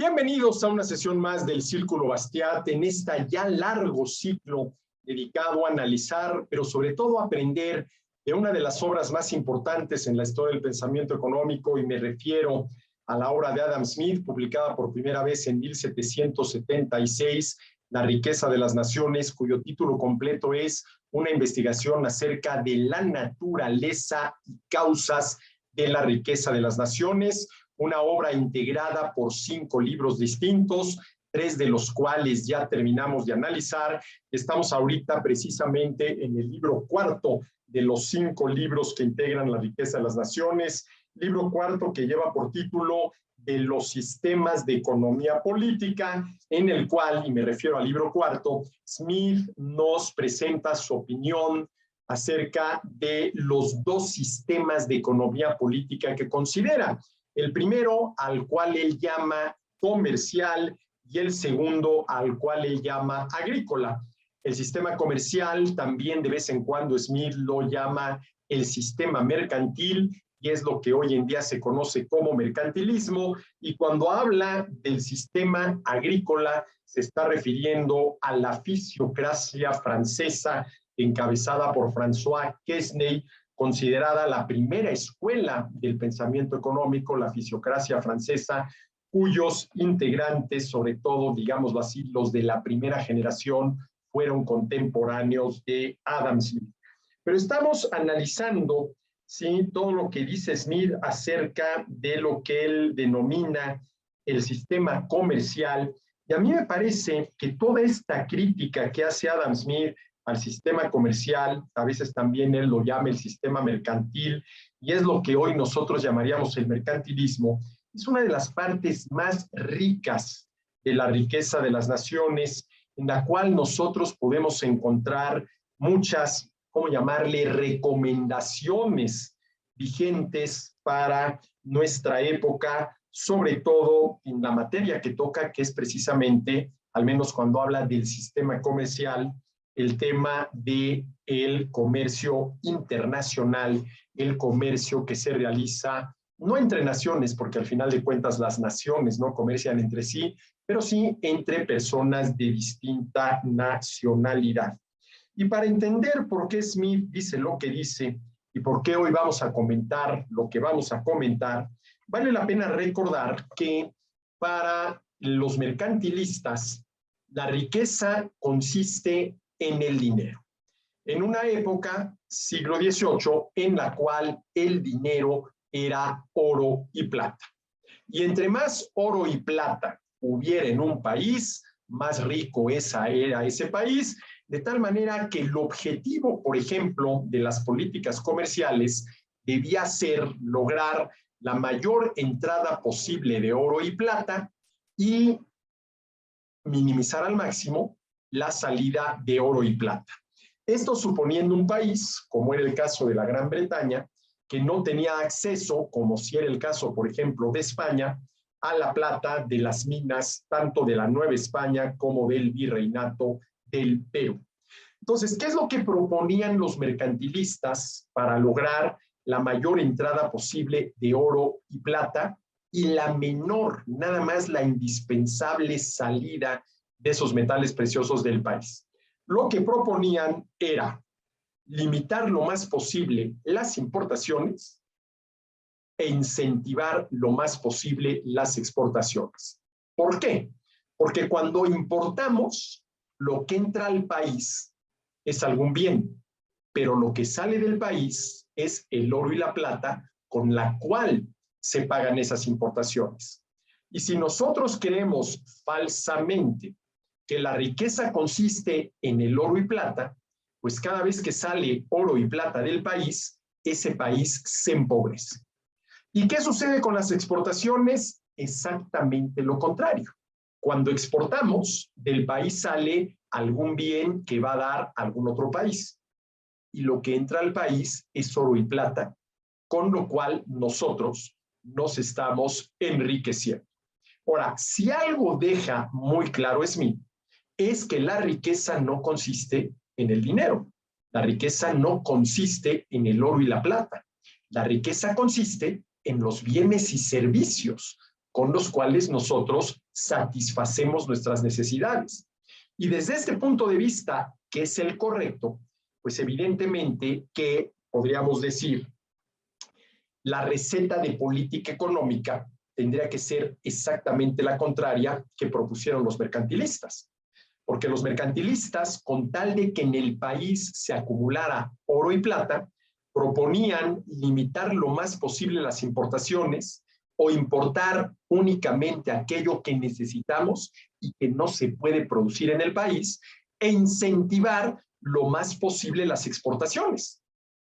Bienvenidos a una sesión más del Círculo Bastiat en este ya largo ciclo dedicado a analizar, pero sobre todo a aprender de una de las obras más importantes en la historia del pensamiento económico, y me refiero a la obra de Adam Smith, publicada por primera vez en 1776, La riqueza de las naciones, cuyo título completo es Una investigación acerca de la naturaleza y causas de la riqueza de las naciones. Una obra integrada por 5 libros distintos, 3 de los cuales ya terminamos de analizar. Estamos ahorita precisamente en el libro cuarto de los 5 libros que integran La riqueza de las naciones, libro cuarto que lleva por título de los sistemas de economía política, en el cual, y me refiero al libro cuarto, Smith nos presenta su opinión acerca de los 2 sistemas de economía política que considera. El primero, al cual él llama comercial, y el segundo, al cual él llama agrícola. El sistema comercial también de vez en cuando Smith lo llama el sistema mercantil, y es lo que hoy en día se conoce como mercantilismo, y cuando habla del sistema agrícola se está refiriendo a la fisiocracia francesa encabezada por François Quesnay, considerada la primera escuela del pensamiento económico, la fisiocracia francesa, cuyos integrantes, sobre todo, digámoslo así, los de la primera generación, fueron contemporáneos de Adam Smith. Pero estamos analizando, ¿sí?, todo lo que dice Smith acerca de lo que él denomina el sistema comercial, y a mí me parece que toda esta crítica que hace Adam Smith al sistema comercial, a veces también él lo llama el sistema mercantil, y es lo que hoy nosotros llamaríamos el mercantilismo, es una de las partes más ricas de la riqueza de las naciones, en la cual nosotros podemos encontrar muchas, ¿cómo llamarle?, recomendaciones vigentes para nuestra época, sobre todo en la materia que toca, que es precisamente, al menos cuando habla del sistema comercial, el tema del comercio internacional, el comercio que se realiza no entre naciones, porque al final de cuentas las naciones no comercian entre sí, pero sí entre personas de distinta nacionalidad. Y para entender por qué Smith dice lo que dice y por qué hoy vamos a comentar lo que vamos a comentar, vale la pena recordar que para los mercantilistas la riqueza consiste en el dinero. En una época, siglo XVIII, en la cual el dinero era oro y plata. Y entre más oro y plata hubiera en un país, más rico era ese país, de tal manera que el objetivo, por ejemplo, de las políticas comerciales debía ser lograr la mayor entrada posible de oro y plata y minimizar al máximo la salida de oro y plata. Esto suponiendo un país, como era el caso de la Gran Bretaña, que no tenía acceso, como si era el caso, por ejemplo, de España, a la plata de las minas, tanto de la Nueva España como del Virreinato del Perú. Entonces, ¿qué es lo que proponían los mercantilistas para lograr la mayor entrada posible de oro y plata y la menor, nada más la indispensable salida de esos metales preciosos del país? Lo que proponían era limitar lo más posible las importaciones e incentivar lo más posible las exportaciones. ¿Por qué? Porque cuando importamos, lo que entra al país es algún bien, pero lo que sale del país es el oro y la plata con la cual se pagan esas importaciones. Y si nosotros creemos falsamente que la riqueza consiste en el oro y plata, pues cada vez que sale oro y plata del país, ese país se empobrece. ¿Y qué sucede con las exportaciones? Exactamente lo contrario. Cuando exportamos, del país sale algún bien que va a dar a algún otro país. Y lo que entra al país es oro y plata, con lo cual nosotros nos estamos enriqueciendo. Ahora, si algo deja muy claro Smith, es que la riqueza no consiste en el dinero. La riqueza no consiste en el oro y la plata. La riqueza consiste en los bienes y servicios con los cuales nosotros satisfacemos nuestras necesidades. Y desde este punto de vista, que es el correcto, pues evidentemente que podríamos decir la receta de política económica tendría que ser exactamente la contraria que propusieron los mercantilistas. Porque los mercantilistas, con tal de que en el país se acumulara oro y plata, proponían limitar lo más posible las importaciones o importar únicamente aquello que necesitamos y que no se puede producir en el país e incentivar lo más posible las exportaciones.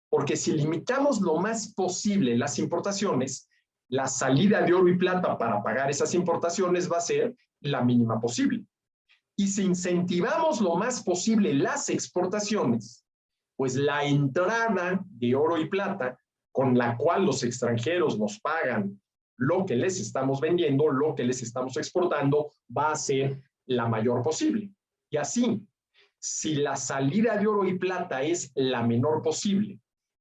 Porque si limitamos lo más posible las importaciones, la salida de oro y plata para pagar esas importaciones va a ser la mínima posible. Y si incentivamos lo más posible las exportaciones, pues la entrada de oro y plata con la cual los extranjeros nos pagan lo que les estamos vendiendo, lo que les estamos exportando, va a ser la mayor posible. Y así, si la salida de oro y plata es la menor posible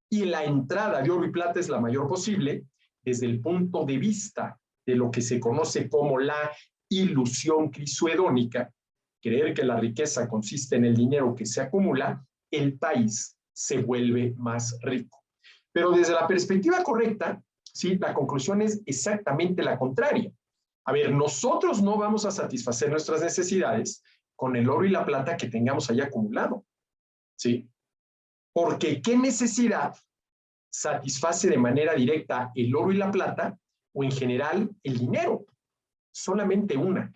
y la entrada de oro y plata es la mayor posible, desde el punto de vista de lo que se conoce como la ilusión crisohedónica, creer que la riqueza consiste en el dinero que se acumula, el país se vuelve más rico. Pero desde la perspectiva correcta, ¿sí? La conclusión es exactamente la contraria. A ver, nosotros no vamos a satisfacer nuestras necesidades con el oro y la plata que tengamos allá acumulado, ¿sí? Porque ¿qué necesidad satisface de manera directa el oro y la plata o en general el dinero? Solamente una,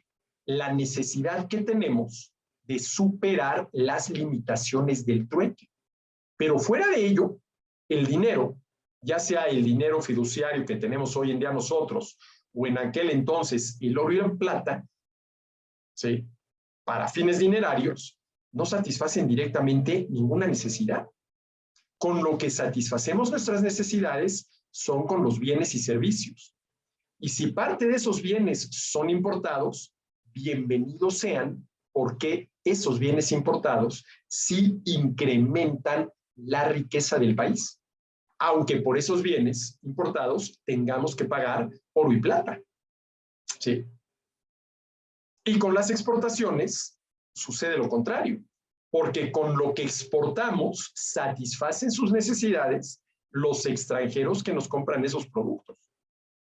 la necesidad que tenemos de superar las limitaciones del trueque. Pero fuera de ello, el dinero, ya sea el dinero fiduciario que tenemos hoy en día nosotros, o en aquel entonces el oro y la plata, ¿sí? Para fines dinerarios, no satisfacen directamente ninguna necesidad. Con lo que satisfacemos nuestras necesidades son con los bienes y servicios. Y si parte de esos bienes son importados, bienvenidos sean, porque esos bienes importados sí incrementan la riqueza del país, aunque por esos bienes importados tengamos que pagar oro y plata. ¿Sí? Y con las exportaciones sucede lo contrario, porque con lo que exportamos satisfacen sus necesidades los extranjeros que nos compran esos productos.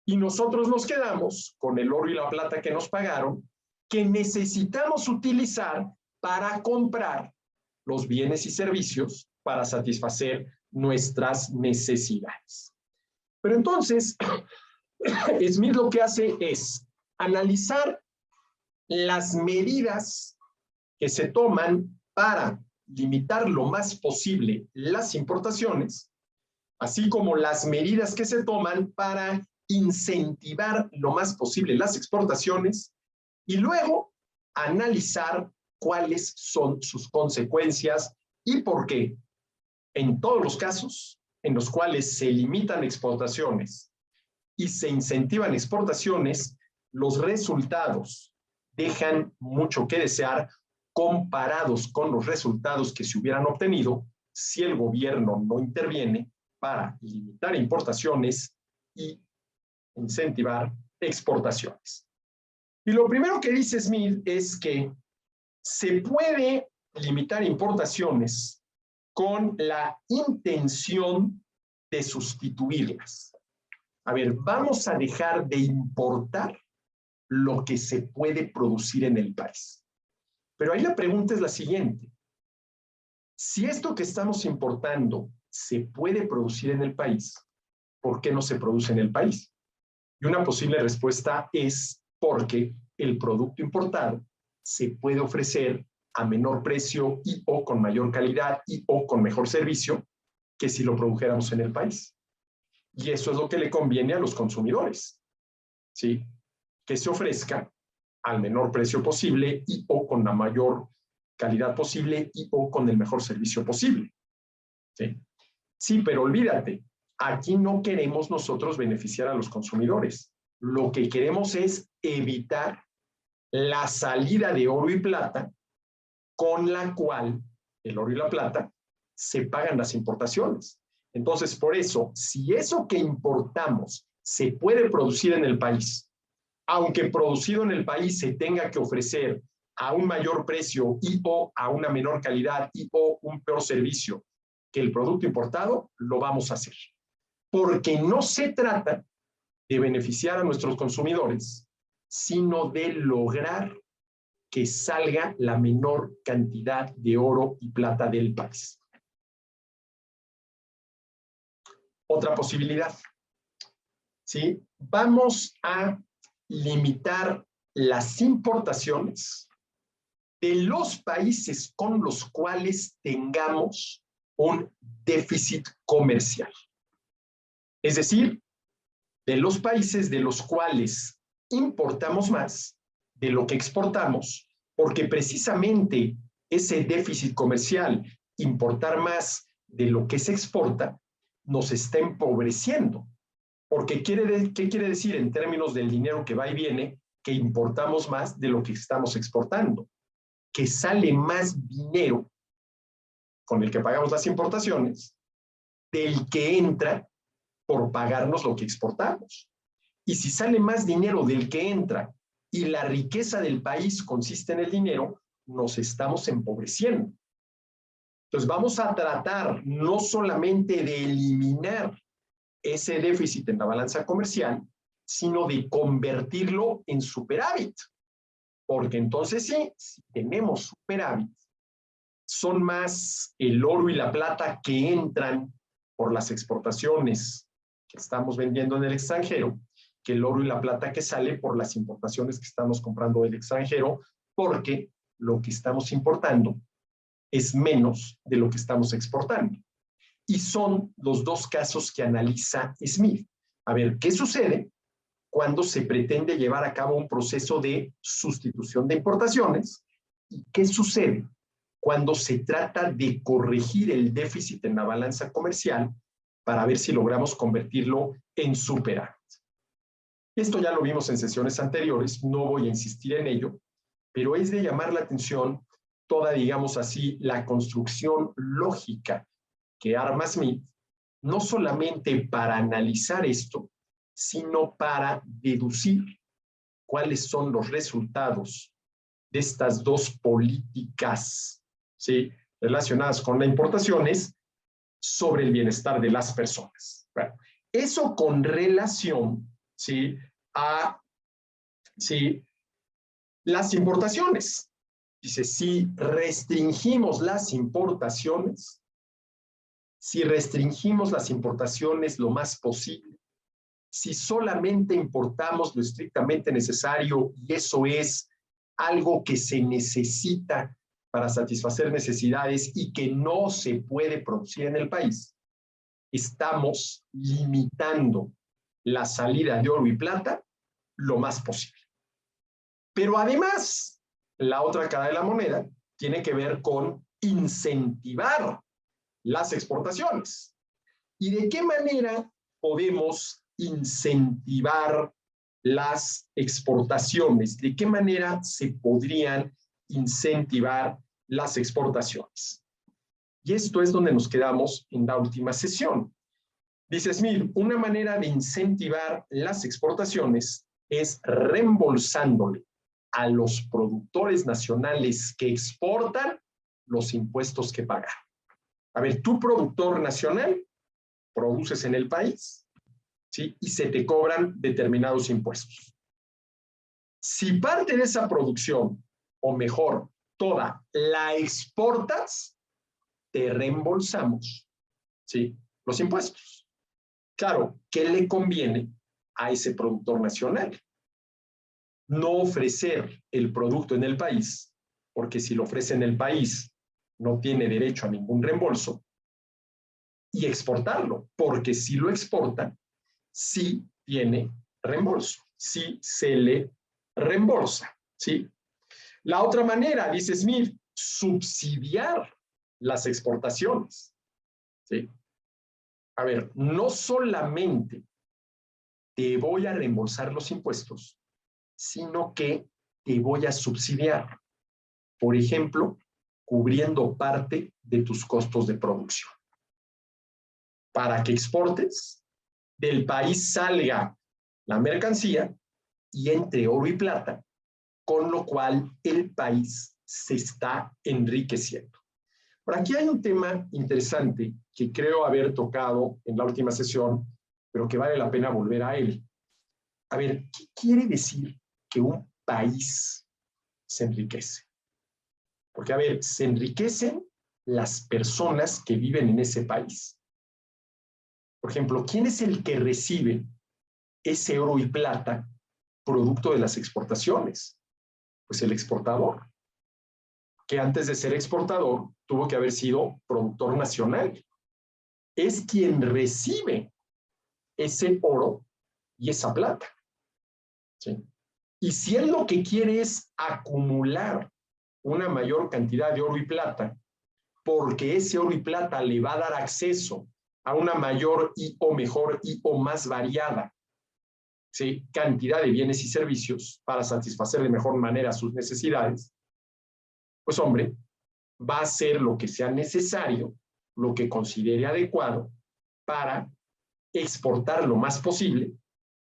Y nosotros nos quedamos con el oro y la plata que nos pagaron, que necesitamos utilizar para comprar los bienes y servicios para satisfacer nuestras necesidades. Pero entonces, Smith lo que hace es analizar las medidas que se toman para limitar lo más posible las importaciones, así como las medidas que se toman para incentivar lo más posible las exportaciones y luego analizar cuáles son sus consecuencias y por qué en todos los casos en los cuales se limitan exportaciones y se incentivan exportaciones, los resultados dejan mucho que desear comparados con los resultados que se hubieran obtenido si el gobierno no interviene para limitar importaciones y incentivar exportaciones. Y lo primero que dice Smith es que se puede limitar importaciones con la intención de sustituirlas. A ver, vamos a dejar de importar lo que se puede producir en el país. Pero ahí la pregunta es la siguiente. Si esto que estamos importando se puede producir en el país, ¿por qué no se produce en el país? Y una posible respuesta es porque el producto importado se puede ofrecer a menor precio y o con mayor calidad y o con mejor servicio que si lo produjéramos en el país. Y eso es lo que le conviene a los consumidores, ¿sí? Que se ofrezca al menor precio posible y o con la mayor calidad posible y o con el mejor servicio posible. ¿Sí? Sí, pero olvídate, aquí no queremos nosotros beneficiar a los consumidores. Lo que queremos es evitar la salida de oro y plata con la cual el oro y la plata se pagan las importaciones. Entonces, por eso, si eso que importamos se puede producir en el país aunque producido en el país se tenga que ofrecer a un mayor precio y o a una menor calidad y o un peor servicio que el producto importado, lo vamos a hacer. Porque no se trata de beneficiar a nuestros consumidores, sino de lograr que salga la menor cantidad de oro y plata del país. Otra posibilidad, ¿sí? Vamos a limitar las importaciones de los países con los cuales tengamos un déficit comercial. Es decir, de los países de los cuales importamos más de lo que exportamos, porque precisamente ese déficit comercial, importar más de lo que se exporta, nos está empobreciendo. Porque ¿qué quiere decir en términos del dinero que va y viene? Que importamos más de lo que estamos exportando, que sale más dinero con el que pagamos las importaciones del que entra por pagarnos lo que exportamos. Y si sale más dinero del que entra y la riqueza del país consiste en el dinero, nos estamos empobreciendo. Entonces vamos a tratar no solamente de eliminar ese déficit en la balanza comercial, sino de convertirlo en superávit. Porque entonces sí, si tenemos superávit, son más el oro y la plata que entran por las exportaciones que estamos vendiendo en el extranjero, que el oro y la plata que sale por las importaciones que estamos comprando del extranjero, porque lo que estamos importando es menos de lo que estamos exportando. Y son los dos casos que analiza Smith. A ver, ¿qué sucede cuando se pretende llevar a cabo un proceso de sustitución de importaciones? ¿Y qué sucede cuando se trata de corregir el déficit en la balanza comercial para ver si logramos convertirlo en superávit? Esto ya lo vimos en sesiones anteriores, no voy a insistir en ello, pero es de llamar la atención toda, digamos así, la construcción lógica que arma Smith, no solamente para analizar esto, sino para deducir cuáles son los resultados de estas dos políticas, ¿sí?, relacionadas con las importaciones sobre el bienestar de las personas. Bueno, eso con relación, ¿sí?, a, ¿sí?, las importaciones. Dice, si restringimos las importaciones, lo más posible, si solamente importamos lo estrictamente necesario y eso es algo que se necesita para satisfacer necesidades y que no se puede producir en el país, estamos limitando la salida de oro y plata lo más posible. Pero además, la otra cara de la moneda tiene que ver con incentivar las exportaciones. ¿Y de qué manera podemos incentivar las exportaciones? ¿De qué manera se podrían incentivar las exportaciones? Y esto es donde nos quedamos en la última sesión. Dice Smith, una manera de incentivar las exportaciones es reembolsándole a los productores nacionales que exportan los impuestos que pagan. A ver, tú productor nacional, produces en el país, ¿sí?, y se te cobran determinados impuestos. Si parte de esa producción, o mejor, toda, la exportas, te reembolsamos, ¿sí?, los impuestos. Claro, ¿qué le conviene a ese productor nacional? No ofrecer el producto en el país, porque si lo ofrece en el país, no tiene derecho a ningún reembolso, y exportarlo, porque si lo exporta, sí tiene reembolso, sí se le reembolsa, ¿sí? La otra manera, dice Smith, subsidiar las exportaciones, ¿sí? A ver, no solamente te voy a reembolsar los impuestos, sino que te voy a subsidiar. Por ejemplo, cubriendo parte de tus costos de producción. Para que exportes, del país salga la mercancía y entre oro y plata, con lo cual el país se está enriqueciendo. Por aquí hay un tema interesante que creo haber tocado en la última sesión, pero que vale la pena volver a él. A ver, ¿qué quiere decir que un país se enriquece? Porque, a ver, se enriquecen las personas que viven en ese país. Por ejemplo, ¿quién es el que recibe ese oro y plata producto de las exportaciones? Pues el exportador, que antes de ser exportador tuvo que haber sido productor nacional. Es quien recibe ese oro y esa plata. ¿Sí? Y si él lo que quiere es acumular una mayor cantidad de oro y plata, porque ese oro y plata le va a dar acceso a una mayor y o mejor y o más variada, ¿sí?, cantidad de bienes y servicios para satisfacer de mejor manera sus necesidades, pues hombre, va a hacer lo que sea necesario, lo que considere adecuado para exportar lo más posible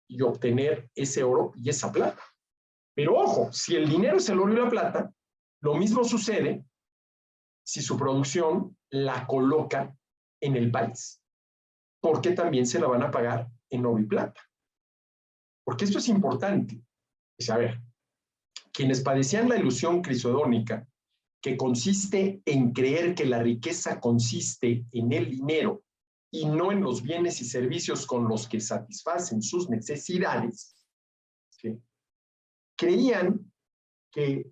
y obtener ese oro y esa plata. Pero ojo, si el dinero es el oro y la plata, lo mismo sucede si su producción la coloca en el país, porque también se la van a pagar en oro y plata. Porque esto es importante. Es, a ver, quienes padecían la ilusión crisodónica, que consiste en creer que la riqueza consiste en el dinero y no en los bienes y servicios con los que satisfacen sus necesidades, ¿sí?, creían que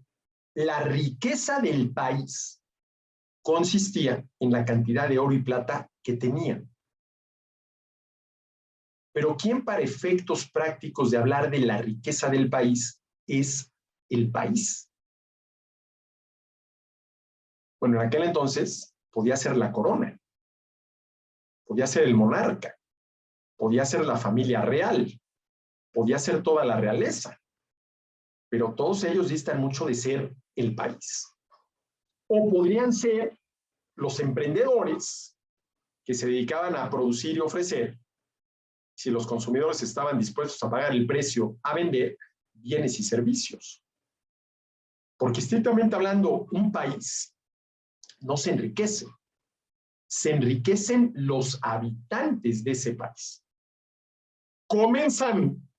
la riqueza del país consistía en la cantidad de oro y plata que tenían. Pero ¿quién para efectos prácticos de hablar de la riqueza del país es el país? Bueno, en aquel entonces podía ser la corona, podía ser el monarca, podía ser la familia real, podía ser toda la realeza, pero todos ellos distan mucho de ser el país. O podrían ser los emprendedores que se dedicaban a producir y ofrecer, si los consumidores estaban dispuestos a pagar el precio, a vender bienes y servicios. Porque estrictamente hablando, un país no se enriquece, se enriquecen los habitantes de ese país. Comienzan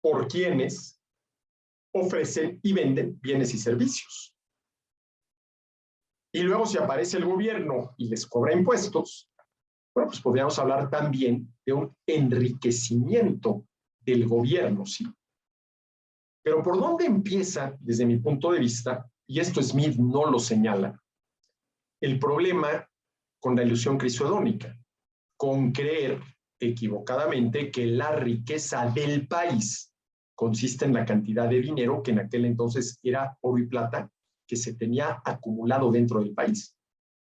por quienes ofrecen y venden bienes y servicios. Y luego si aparece el gobierno y les cobra impuestos, bueno, pues podríamos hablar también de un enriquecimiento del gobierno, ¿sí? Pero ¿por dónde empieza, desde mi punto de vista, y esto Smith no lo señala, el problema con la ilusión crisodónica? Con creer equivocadamente que la riqueza del país consiste en la cantidad de dinero que en aquel entonces era oro y plata que se tenía acumulado dentro del país.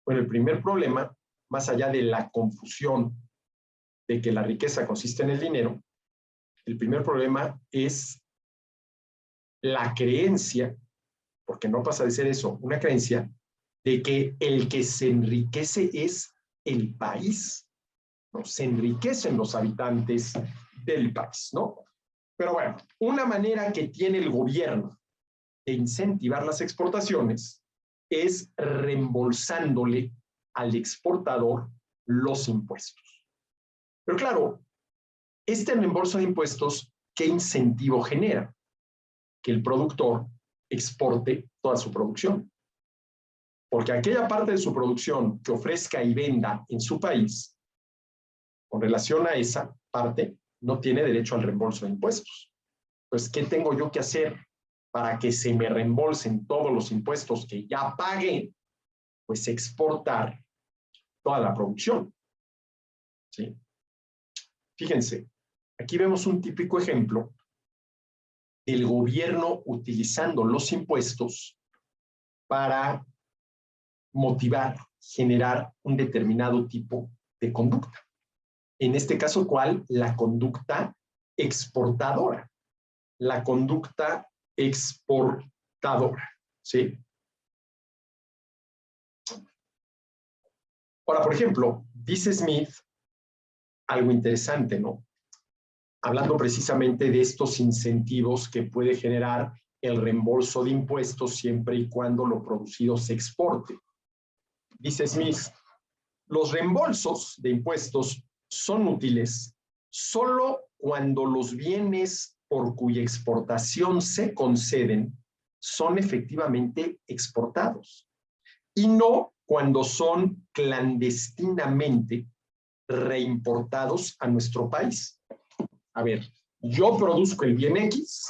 Bueno, el primer problema, más allá de la confusión de que la riqueza consiste en el dinero, el primer problema es la creencia, porque no pasa de ser eso, una creencia de que el que se enriquece es el país, ¿no? Se enriquecen los habitantes del país, ¿no? Pero bueno, una manera que tiene el gobierno de incentivar las exportaciones es reembolsándole al exportador los impuestos. Pero claro, este reembolso de impuestos, ¿qué incentivo genera? Que el productor exporte toda su producción. Porque aquella parte de su producción que ofrezca y venda en su país, con relación a esa parte, no tiene derecho al reembolso de impuestos. Pues, ¿qué tengo yo que hacer para que se me reembolsen todos los impuestos que ya pagué? Pues exportar toda la producción, ¿sí? Fíjense, aquí vemos un típico ejemplo del gobierno utilizando los impuestos para motivar, generar un determinado tipo de conducta. En este caso, ¿cuál? La conducta exportadora. La conducta exportadora, ¿sí? Ahora, por ejemplo, dice Smith algo interesante, ¿no? hablando precisamente de estos incentivos que puede generar el reembolso de impuestos siempre y cuando lo producido se exporte. Dice Smith, los reembolsos de impuestos son útiles solo cuando los bienes por cuya exportación se conceden son efectivamente exportados y no cuando son clandestinamente reimportados a nuestro país. A ver, yo produzco el bien X,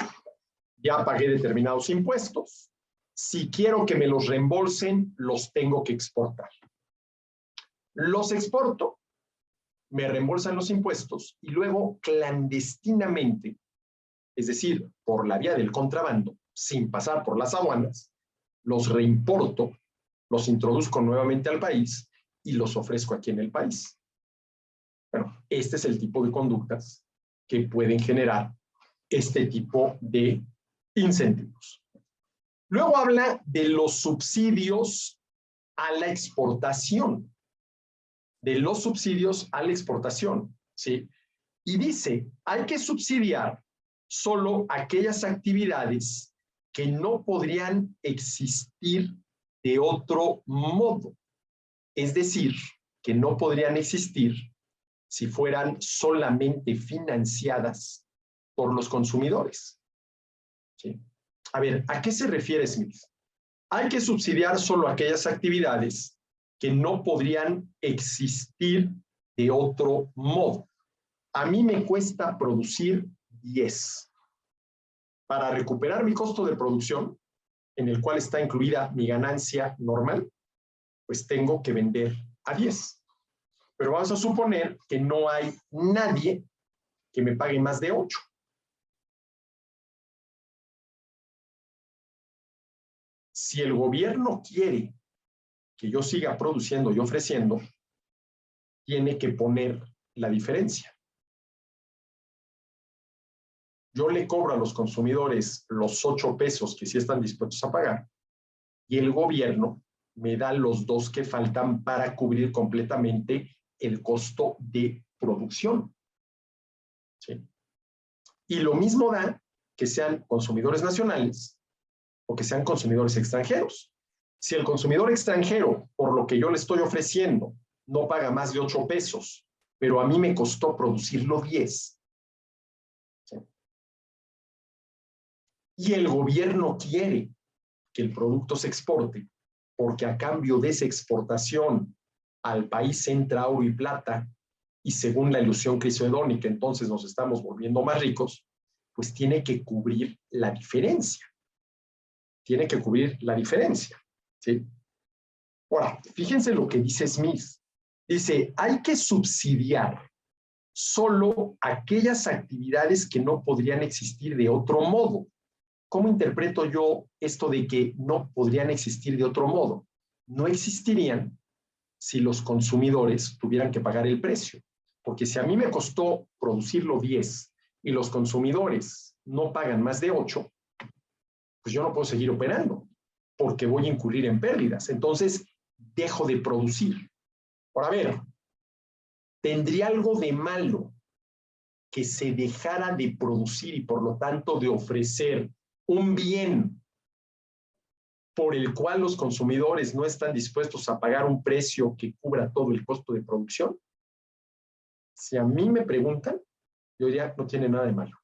ya pagué determinados impuestos, si quiero que me los reembolsen, los tengo que exportar. Los exporto, me reembolsan los impuestos y luego clandestinamente, es decir, por la vía del contrabando, sin pasar por las aduanas, los reimporto, los introduzco nuevamente al país y los ofrezco aquí en el país. Bueno, este es el tipo de conductas que pueden generar este tipo de incentivos. Luego habla de los subsidios a la exportación. De los subsidios a la exportación, ¿sí? Y dice, hay que subsidiar solo aquellas actividades que no podrían existir de otro modo. Es decir, que no podrían existir si fueran solamente financiadas por los consumidores. ¿Sí? A ver, ¿a qué se refiere Smith? Hay que subsidiar solo aquellas actividades que no podrían existir de otro modo. A mí me cuesta producir 10. Para recuperar mi costo de producción, en el cual está incluida mi ganancia normal, pues tengo que vender a 10. Pero vamos a suponer que no hay nadie que me pague más de 8. Si el gobierno quiere que yo siga produciendo y ofreciendo, tiene que poner la diferencia. Yo le cobro a los consumidores los 8 pesos que sí están dispuestos a pagar y el gobierno me da los 2 que faltan para cubrir completamente el costo de producción. ¿Sí? Y lo mismo da que sean consumidores nacionales o que sean consumidores extranjeros. Si el consumidor extranjero, por lo que yo le estoy ofreciendo, no paga más de 8 pesos, pero a mí me costó producirlo 10, ¿sí? Y el gobierno quiere que el producto se exporte, porque a cambio de esa exportación al país entra oro y plata, y según la ilusión crisoedónica, entonces nos estamos volviendo más ricos, pues tiene que cubrir la diferencia. Tiene que cubrir la diferencia, ¿sí? Ahora, fíjense lo que dice Smith. Dice, hay que subsidiar solo aquellas actividades que no podrían existir de otro modo. ¿Cómo interpreto yo esto de que no podrían existir de otro modo? No existirían si los consumidores tuvieran que pagar el precio. Porque si a mí me costó producirlo 10 y los consumidores no pagan más de 8, pues yo no puedo seguir operando porque voy a incurrir en pérdidas. Entonces, dejo de producir. Ahora, a ver, ¿tendría algo de malo que se dejara de producir y por lo tanto de ofrecer un bien por el cual los consumidores no están dispuestos a pagar un precio que cubra todo el costo de producción? Si a mí me preguntan, yo diría, no tiene nada de malo.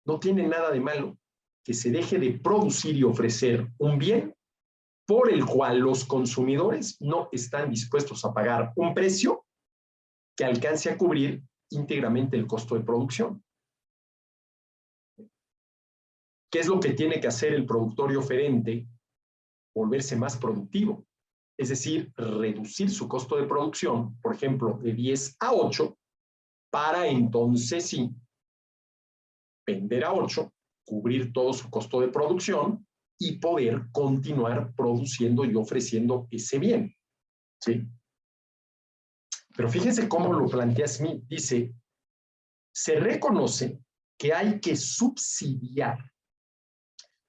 No tiene nada de malo que se deje de producir y ofrecer un bien por el cual los consumidores no están dispuestos a pagar un precio que alcance a cubrir íntegramente el costo de producción. ¿Qué es lo que tiene que hacer el productor y oferente? Volverse más productivo. Es decir, reducir su costo de producción, por ejemplo, de 10 a 8, para entonces sí vender a 8, cubrir todo su costo de producción y poder continuar produciendo y ofreciendo ese bien. ¿Sí? Pero fíjense cómo lo plantea Smith. Dice, se reconoce que hay que subsidiar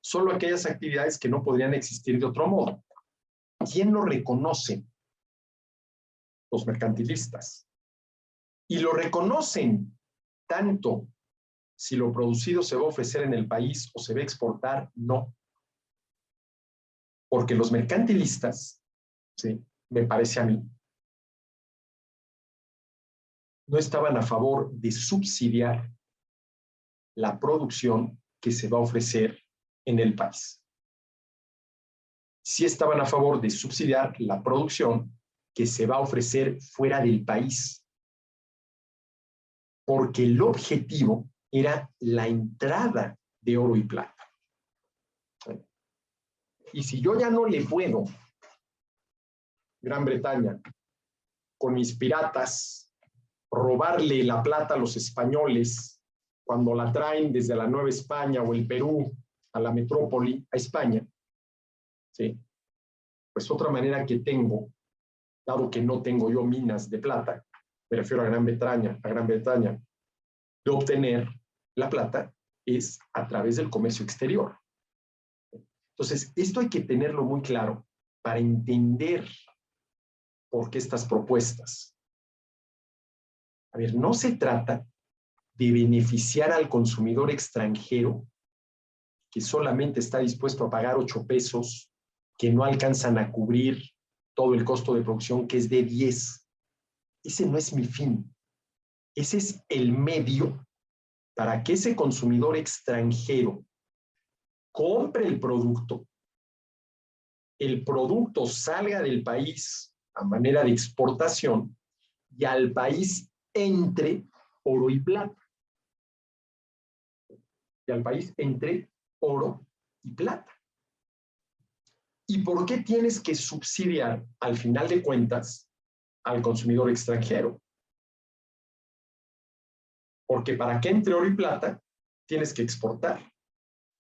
solo aquellas actividades que no podrían existir de otro modo. ¿Quién lo reconoce? Los mercantilistas. Y lo reconocen tanto si lo producido se va a ofrecer en el país o se va a exportar, no. Porque los mercantilistas, ¿sí?, me parece a mí, no estaban a favor de subsidiar la producción que se va a ofrecer en el país. Sí estaban a favor de subsidiar la producción que se va a ofrecer fuera del país, porque el objetivo era la entrada de oro y plata. Y si yo ya no le puedo, Gran Bretaña, con mis piratas, robarle la plata a los españoles cuando la traen desde la Nueva España o el Perú a la metrópoli, a España, ¿sí?, pues otra manera que tengo, dado que no tengo yo minas de plata, me refiero a Gran Bretaña, de obtener la plata es a través del comercio exterior. Entonces, esto hay que tenerlo muy claro para entender por qué estas propuestas. A ver, no se trata de beneficiar al consumidor extranjero que solamente está dispuesto a pagar 8 pesos, que no alcanzan a cubrir todo el costo de producción, que es de 10. Ese no es mi fin. Ese es el medio para que ese consumidor extranjero compre el producto salga del país a manera de exportación y al país entre oro y plata. Y al país entre oro y plata. ¿Y por qué tienes que subsidiar, al final de cuentas, al consumidor extranjero? Porque para que entre oro y plata, tienes que exportar.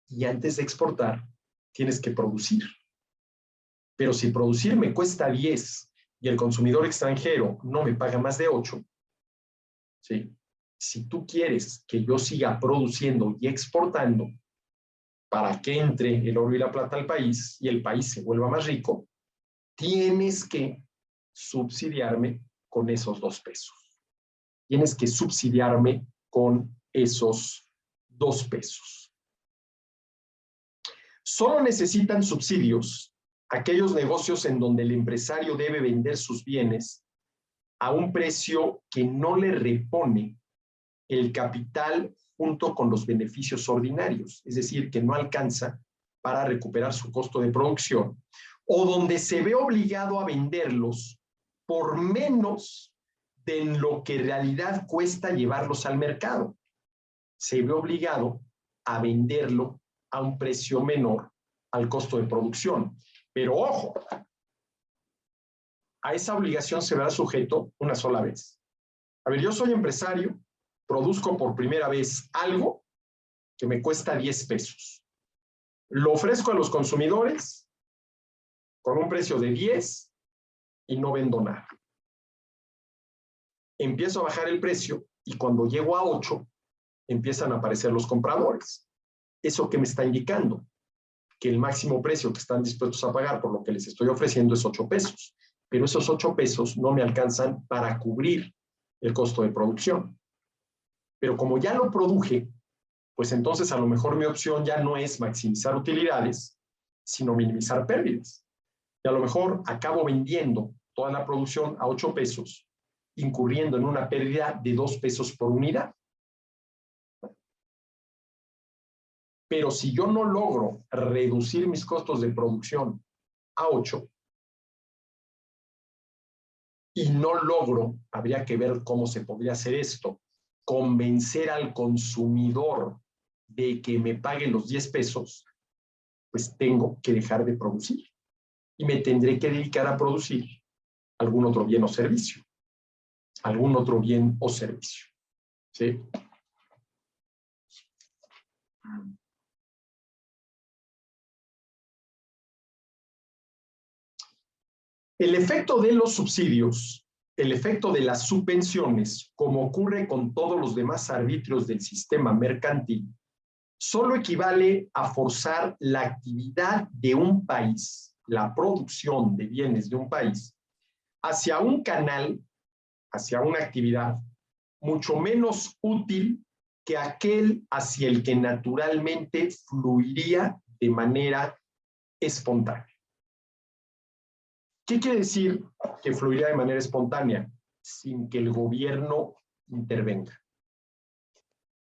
Y antes de exportar, tienes que producir. Pero si producir me cuesta 10 y el consumidor extranjero no me paga más de 8, ¿sí?, si tú quieres que yo siga produciendo y exportando para que entre el oro y la plata al país y el país se vuelva más rico, tienes que subsidiarme con esos 2 pesos. Tienes que subsidiarme con esos 2 pesos. Solo necesitan subsidios aquellos negocios en donde el empresario debe vender sus bienes a un precio que no le repone el capital junto con los beneficios ordinarios, es decir, que no alcanza para recuperar su costo de producción, o donde se ve obligado a venderlos por menos de lo que en realidad cuesta llevarlos al mercado. Se ve obligado a venderlo a un precio menor al costo de producción. Pero ojo, a esa obligación se verá sujeto una sola vez. A ver, yo soy empresario, produzco por primera vez algo que me cuesta 10 pesos. Lo ofrezco a los consumidores con un precio de 10 y no vendo nada. Empiezo a bajar el precio y cuando llego a 8, empiezan a aparecer los compradores. ¿Eso qué me está indicando? Que el máximo precio que están dispuestos a pagar por lo que les estoy ofreciendo es 8 pesos. Pero esos 8 pesos no me alcanzan para cubrir el costo de producción. Pero como ya lo produje, pues entonces a lo mejor mi opción ya no es maximizar utilidades, sino minimizar pérdidas. Y a lo mejor acabo vendiendo toda la producción a 8 pesos, incurriendo en una pérdida de 2 pesos por unidad. Pero si yo no logro reducir mis costos de producción a 8 y no logro, habría que ver cómo se podría hacer esto, convencer al consumidor de que me pague los 10 pesos, pues tengo que dejar de producir y me tendré que dedicar a producir algún otro bien o servicio. Algún otro bien o servicio. ¿Sí? El efecto de los subsidios, el efecto de las subvenciones, como ocurre con todos los demás arbitrios del sistema mercantil, solo equivale a forzar la actividad de un país, la producción de bienes de un país, hacia un canal, hacia una actividad mucho menos útil que aquel hacia el que naturalmente fluiría de manera espontánea. ¿Qué quiere decir que fluiría de manera espontánea? Sin que el gobierno intervenga.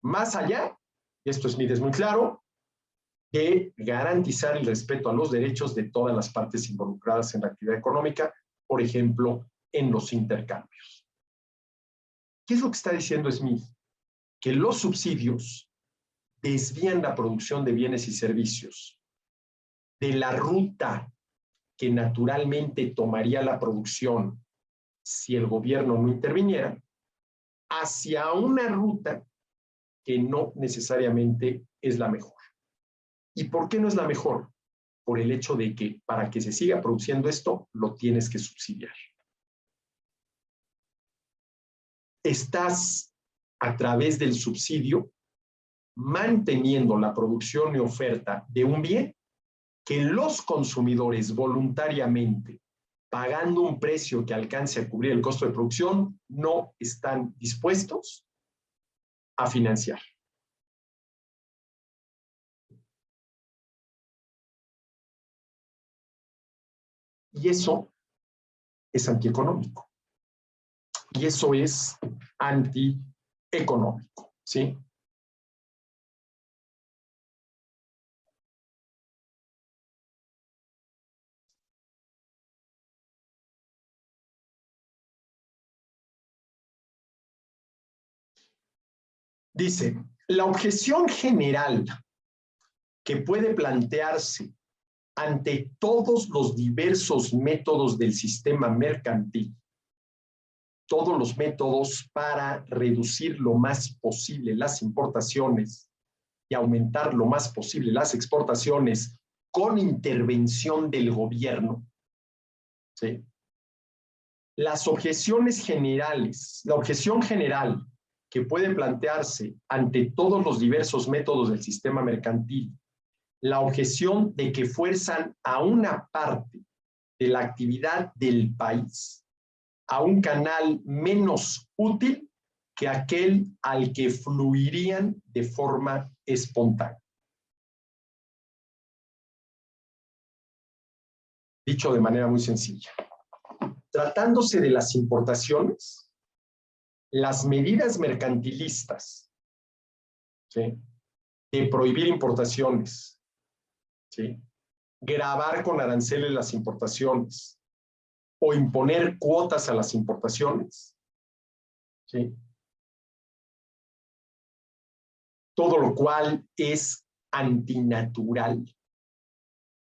Más allá, y esto Smith es muy claro, de garantizar el respeto a los derechos de todas las partes involucradas en la actividad económica, por ejemplo, en los intercambios. ¿Qué es lo que está diciendo Smith? Que los subsidios desvían la producción de bienes y servicios de la ruta que naturalmente tomaría la producción si el gobierno no interviniera, hacia una ruta que no necesariamente es la mejor. ¿Y por qué no es la mejor? Por el hecho de que para que se siga produciendo esto, lo tienes que subsidiar. Estás, a través del subsidio, manteniendo la producción y oferta de un bien que los consumidores voluntariamente, pagando un precio que alcance a cubrir el costo de producción, no están dispuestos a financiar. Y eso es antieconómico. Y eso es antieconómico, ¿sí? Dice, la objeción general que puede plantearse ante todos los diversos métodos del sistema mercantil, todos los métodos para reducir lo más posible las importaciones y aumentar lo más posible las exportaciones con intervención del gobierno, ¿sí? Las objeciones generales, la objeción general que puede plantearse ante todos los diversos métodos del sistema mercantil, la objeción de que fuerzan a una parte de la actividad del país a un canal menos útil que aquel al que fluirían de forma espontánea. Dicho de manera muy sencilla, tratándose de las importaciones, las medidas mercantilistas, ¿sí?, de prohibir importaciones, ¿sí?, gravar con aranceles las importaciones o imponer cuotas a las importaciones, ¿sí?, todo lo cual es antinatural,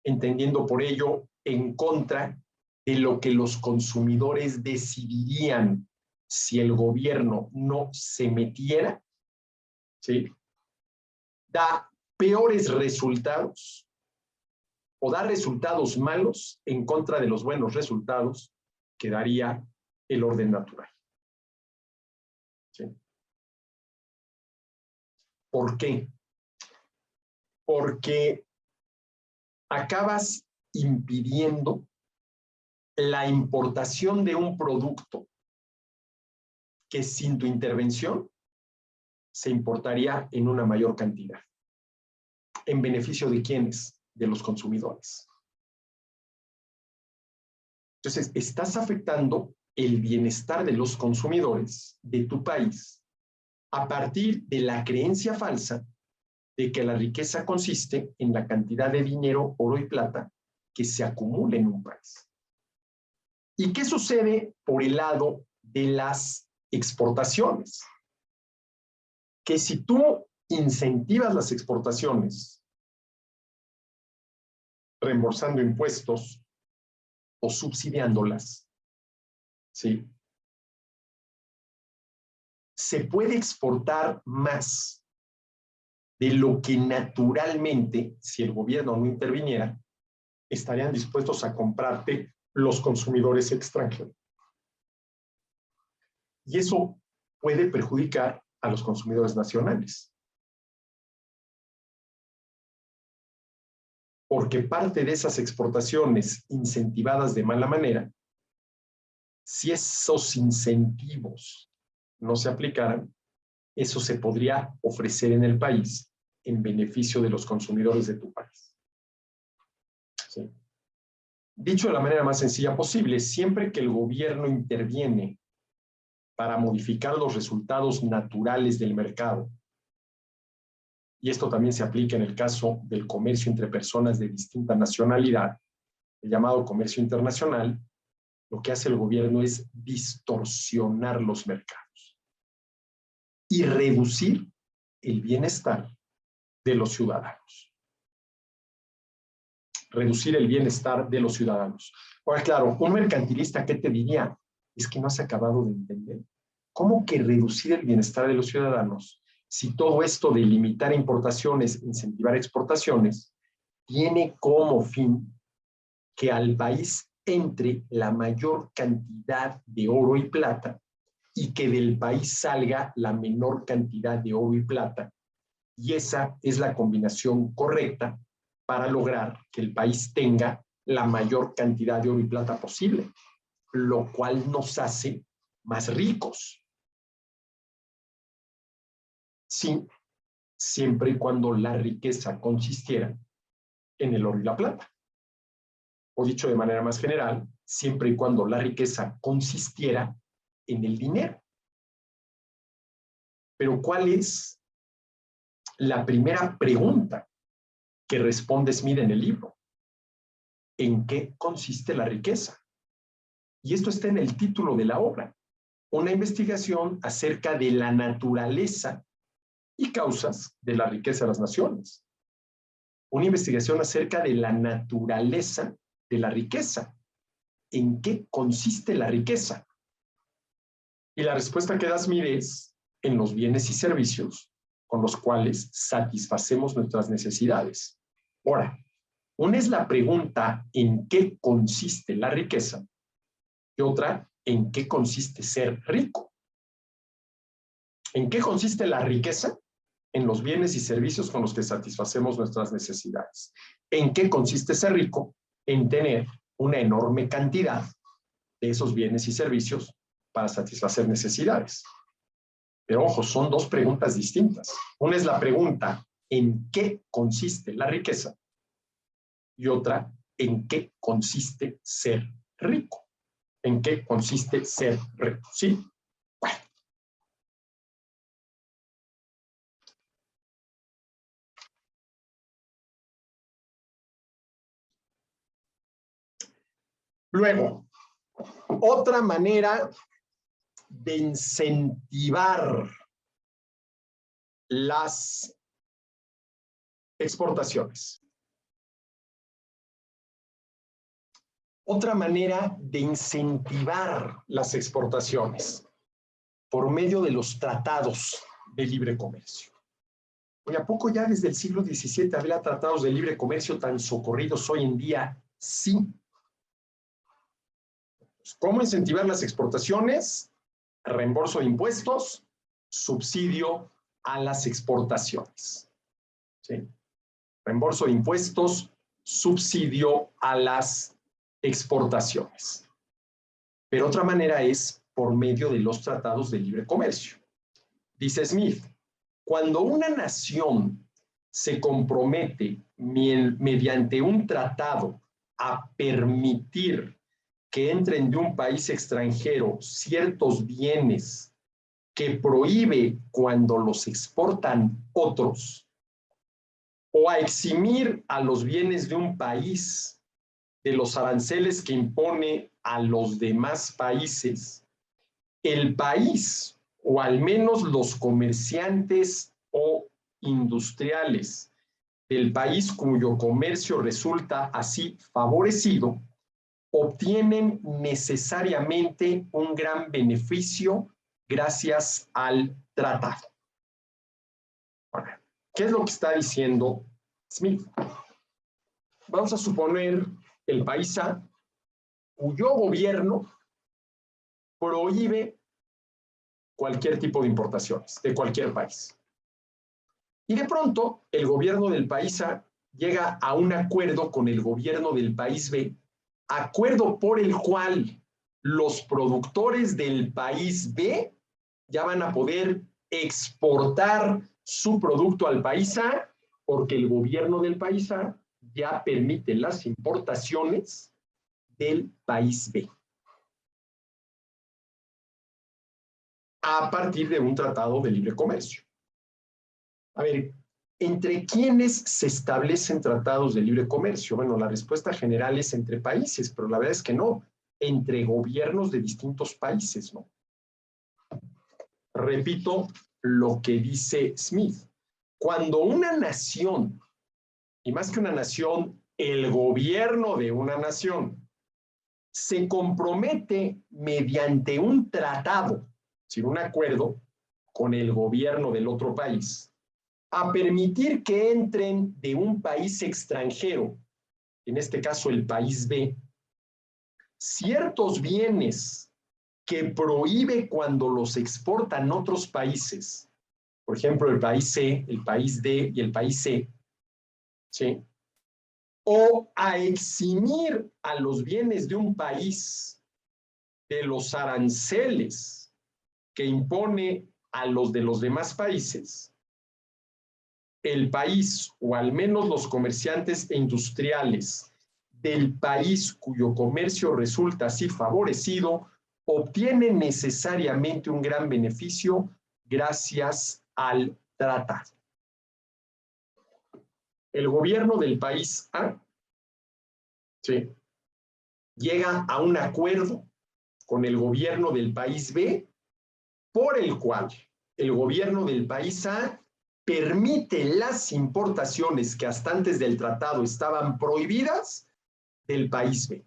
entendiendo por ello en contra de lo que los consumidores decidirían si el gobierno no se metiera, ¿sí?, da peores resultados o da resultados malos en contra de los buenos resultados que daría el orden natural. ¿Sí? ¿Por qué? Porque acabas impidiendo la importación de un producto que sin tu intervención se importaría en una mayor cantidad. ¿En beneficio de quiénes? De los consumidores. Entonces, estás afectando el bienestar de los consumidores de tu país a partir de la creencia falsa de que la riqueza consiste en la cantidad de dinero, oro y plata que se acumula en un país. ¿Y qué sucede por el lado de las exportaciones? Que si tú incentivas las exportaciones reembolsando impuestos o subsidiándolas, ¿sí?, se puede exportar más de lo que naturalmente, si el gobierno no interviniera, estarían dispuestos a comprarte los consumidores extranjeros. Y eso puede perjudicar a los consumidores nacionales. Porque parte de esas exportaciones incentivadas de mala manera, si esos incentivos no se aplicaran, eso se podría ofrecer en el país en beneficio de los consumidores de tu país. ¿Sí? Dicho de la manera más sencilla posible, siempre que el gobierno interviene para modificar los resultados naturales del mercado, y esto también se aplica en el caso del comercio entre personas de distinta nacionalidad, el llamado comercio internacional, lo que hace el gobierno es distorsionar los mercados y reducir el bienestar de los ciudadanos. Reducir el bienestar de los ciudadanos. Ahora, claro, un mercantilista, ¿qué te diría? Es que no has acabado de entender. ¿Cómo que reducir el bienestar de los ciudadanos? Si todo esto de limitar importaciones, incentivar exportaciones, tiene como fin que al país entre la mayor cantidad de oro y plata y que del país salga la menor cantidad de oro y plata. Y esa es la combinación correcta para lograr que el país tenga la mayor cantidad de oro y plata posible, lo cual nos hace más ricos. Sí, siempre y cuando la riqueza consistiera en el oro y la plata. O dicho de manera más general, siempre y cuando la riqueza consistiera en el dinero. Pero ¿cuál es la primera pregunta que responde Smith en el libro? ¿En qué consiste la riqueza? Y esto está en el título de la obra. Una investigación acerca de la naturaleza y causas de la riqueza de las naciones. Una investigación acerca de la naturaleza de la riqueza. ¿En qué consiste la riqueza? Y la respuesta que da Smith es en los bienes y servicios con los cuales satisfacemos nuestras necesidades. Ahora, una es la pregunta ¿en qué consiste la riqueza? Y otra, ¿en qué consiste ser rico? ¿En qué consiste la riqueza? En los bienes y servicios con los que satisfacemos nuestras necesidades. ¿En qué consiste ser rico? En tener una enorme cantidad de esos bienes y servicios para satisfacer necesidades. Pero ojo, son dos preguntas distintas. Una es la pregunta, ¿en qué consiste la riqueza? Y otra, ¿en qué consiste ser rico? ¿En qué consiste ser rico? ¿Sí? Bueno. Luego, otra manera de incentivar las exportaciones. Otra manera de incentivar las exportaciones por medio de los tratados de libre comercio. Oye, ¿a poco ya desde el siglo XVII había tratados de libre comercio tan socorridos hoy en día? Sí. ¿Cómo incentivar las exportaciones? Reembolso de impuestos, subsidio a las exportaciones. ¿Sí? Reembolso de impuestos, subsidio a las exportaciones. Pero otra manera es por medio de los tratados de libre comercio. Dice Smith, cuando una nación se compromete mediante un tratado a permitir que entren de un país extranjero ciertos bienes que prohíbe cuando los exportan otros, o a eximir a los bienes de un país de los aranceles que impone a los demás países, el país, o al menos los comerciantes o industriales del país cuyo comercio resulta así favorecido, obtienen necesariamente un gran beneficio gracias al tratado. Ahora, ¿qué es lo que está diciendo Smith? Vamos a suponer el país A, cuyo gobierno prohíbe cualquier tipo de importaciones de cualquier país. Y de pronto, el gobierno del país A llega a un acuerdo con el gobierno del país B, acuerdo por el cual los productores del país B ya van a poder exportar su producto al país A porque el gobierno del país A ya permite las importaciones del país B a partir de un tratado de libre comercio. A ver, ¿entre quiénes se establecen tratados de libre comercio? Bueno, la respuesta general es entre países, pero la verdad es que no, entre gobiernos de distintos países, ¿no? Repito lo que dice Smith. Cuando una nación, y más que una nación, el gobierno de una nación, se compromete mediante un tratado, sin un acuerdo, con el gobierno del otro país, a permitir que entren de un país extranjero, en este caso el país B, ciertos bienes que prohíbe cuando los exportan otros países, por ejemplo, el país C, el país D y el país C, ¿sí? O a eximir a los bienes de un país de los aranceles que impone a los de los demás países, el país, o al menos los comerciantes e industriales del país cuyo comercio resulta así favorecido, obtienen necesariamente un gran beneficio gracias al tratado. El gobierno del país A, sí, llega a un acuerdo con el gobierno del país B, por el cual el gobierno del país A permite las importaciones que hasta antes del tratado estaban prohibidas del país B.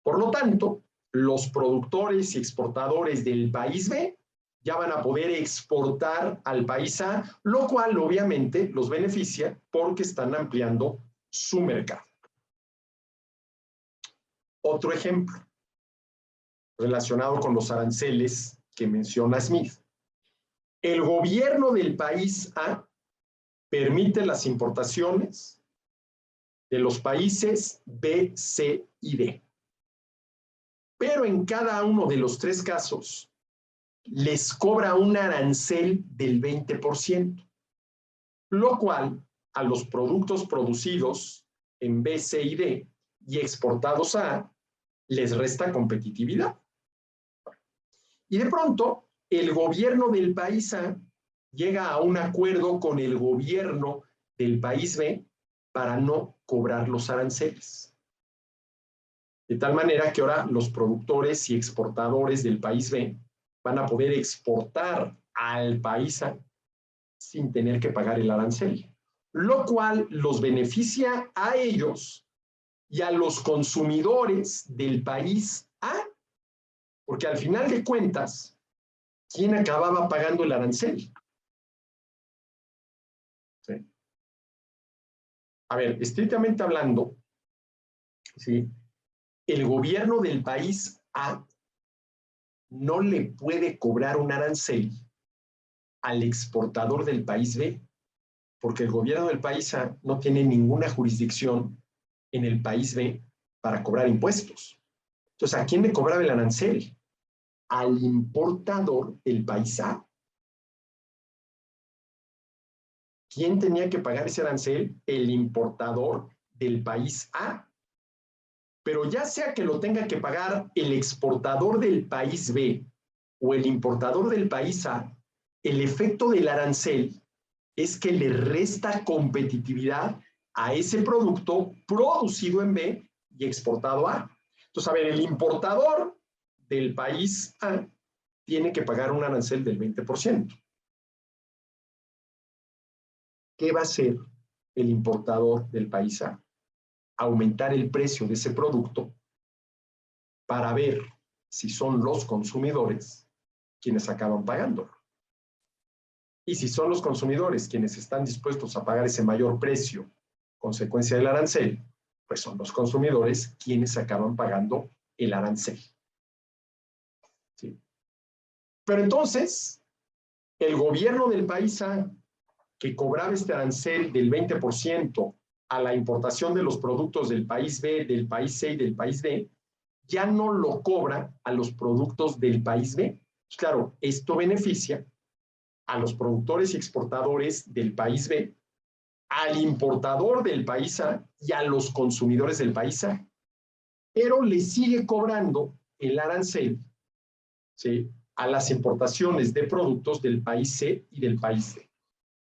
Por lo tanto, los productores y exportadores del país B ya van a poder exportar al país A, lo cual obviamente los beneficia porque están ampliando su mercado. Otro ejemplo relacionado con los aranceles que menciona Smith. El gobierno del país A permite las importaciones de los países B, C y D. Pero en cada uno de los tres casos les cobra un arancel del 20%, lo cual a los productos producidos en B, C y D y exportados a les resta competitividad. Y de pronto, el gobierno del país A llega a un acuerdo con el gobierno del país B para no cobrar los aranceles. De tal manera que ahora los productores y exportadores del país B van a poder exportar al país A sin tener que pagar el arancel, lo cual los beneficia a ellos y a los consumidores del país A, porque al final de cuentas, ¿quién acababa pagando el arancel? ¿Sí? A ver, estrictamente hablando, ¿sí?, el gobierno del país A no le puede cobrar un arancel al exportador del país B, porque el gobierno del país A no tiene ninguna jurisdicción en el país B para cobrar impuestos. Entonces, ¿a quién le cobraba el arancel? Al importador del país A. ¿Quién tenía que pagar ese arancel? El importador del país A. Pero ya sea que lo tenga que pagar el exportador del país B o el importador del país A, el efecto del arancel es que le resta competitividad a ese producto producido en B y exportado a. Entonces, a ver, el importador del país A tiene que pagar un arancel del 20%. ¿Qué va a hacer el importador del país A? Aumentar el precio de ese producto para ver si son los consumidores quienes acaban pagándolo. Y si son los consumidores quienes están dispuestos a pagar ese mayor precio, consecuencia del arancel, pues son los consumidores quienes acaban pagando el arancel. ¿Sí? Pero entonces, el gobierno del país A, que cobraba este arancel del 20% a la importación de los productos del país B, del país C y del país D, ya no lo cobra a los productos del país B. Claro, esto beneficia a los productores y exportadores del país B, al importador del país A y a los consumidores del país A, pero le sigue cobrando el arancel, ¿sí?, a las importaciones de productos del país C y del país D.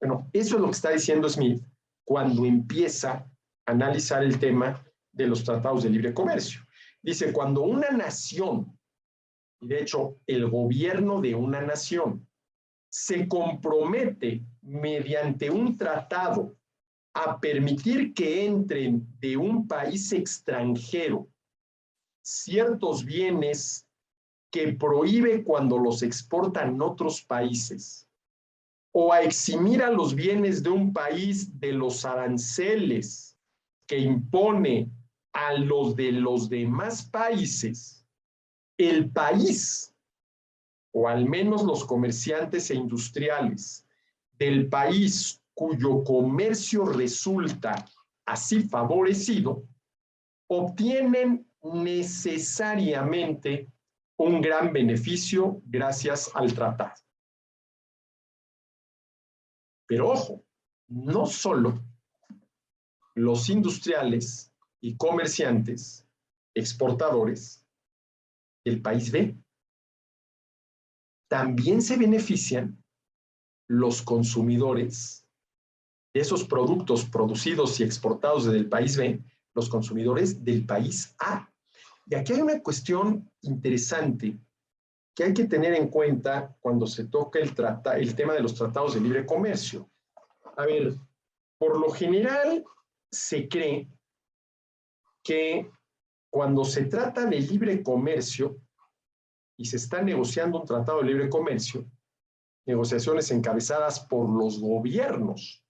Bueno, eso es lo que está diciendo Smith cuando empieza a analizar el tema de los tratados de libre comercio. Dice, cuando una nación, y de hecho el gobierno de una nación, se compromete mediante un tratado a permitir que entren de un país extranjero ciertos bienes que prohíbe cuando los exportan otros países, o a eximir a los bienes de un país de los aranceles que impone a los de los demás países, el país, o al menos los comerciantes e industriales del país cuyo comercio resulta así favorecido, obtienen necesariamente un gran beneficio gracias al tratado. Pero ojo, no solo los industriales y comerciantes exportadores del país B, también se benefician los consumidores de esos productos producidos y exportados desde el país B, los consumidores del país A. Y aquí hay una cuestión interesante que hay que tener en cuenta cuando se toca el tema de los tratados de libre comercio. A ver, por lo general se cree que cuando se trata de libre comercio y se está negociando un tratado de libre comercio, negociaciones encabezadas por los gobiernos,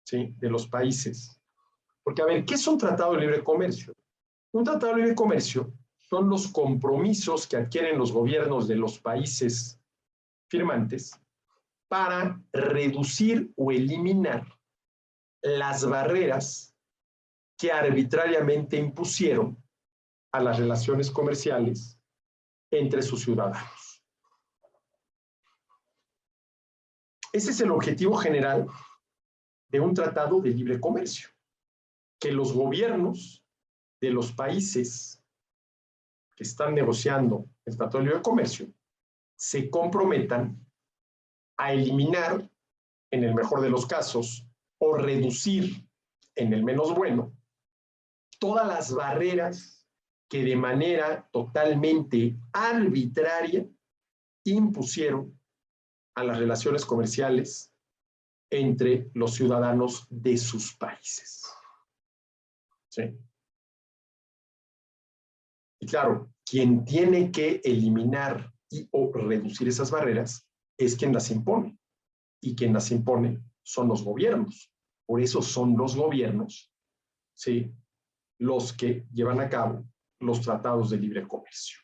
¿sí?, de los países. Porque, a ver, ¿qué es un tratado de libre comercio? Un tratado de libre comercio son los compromisos que adquieren los gobiernos de los países firmantes para reducir o eliminar las barreras que arbitrariamente impusieron a las relaciones comerciales entre sus ciudadanos. Ese es el objetivo general de un tratado de libre comercio, que los gobiernos de los países que están negociando el tratado de libre comercio se comprometan a eliminar, en el mejor de los casos, o reducir, en el menos bueno, todas las barreras que de manera totalmente arbitraria impusieron a las relaciones comerciales entre los ciudadanos de sus países. ¿Sí? Y claro, quien tiene que eliminar y o reducir esas barreras es quien las impone. Y quien las impone son los gobiernos. Por eso son los gobiernos, ¿sí?, los que llevan a cabo los tratados de libre comercio.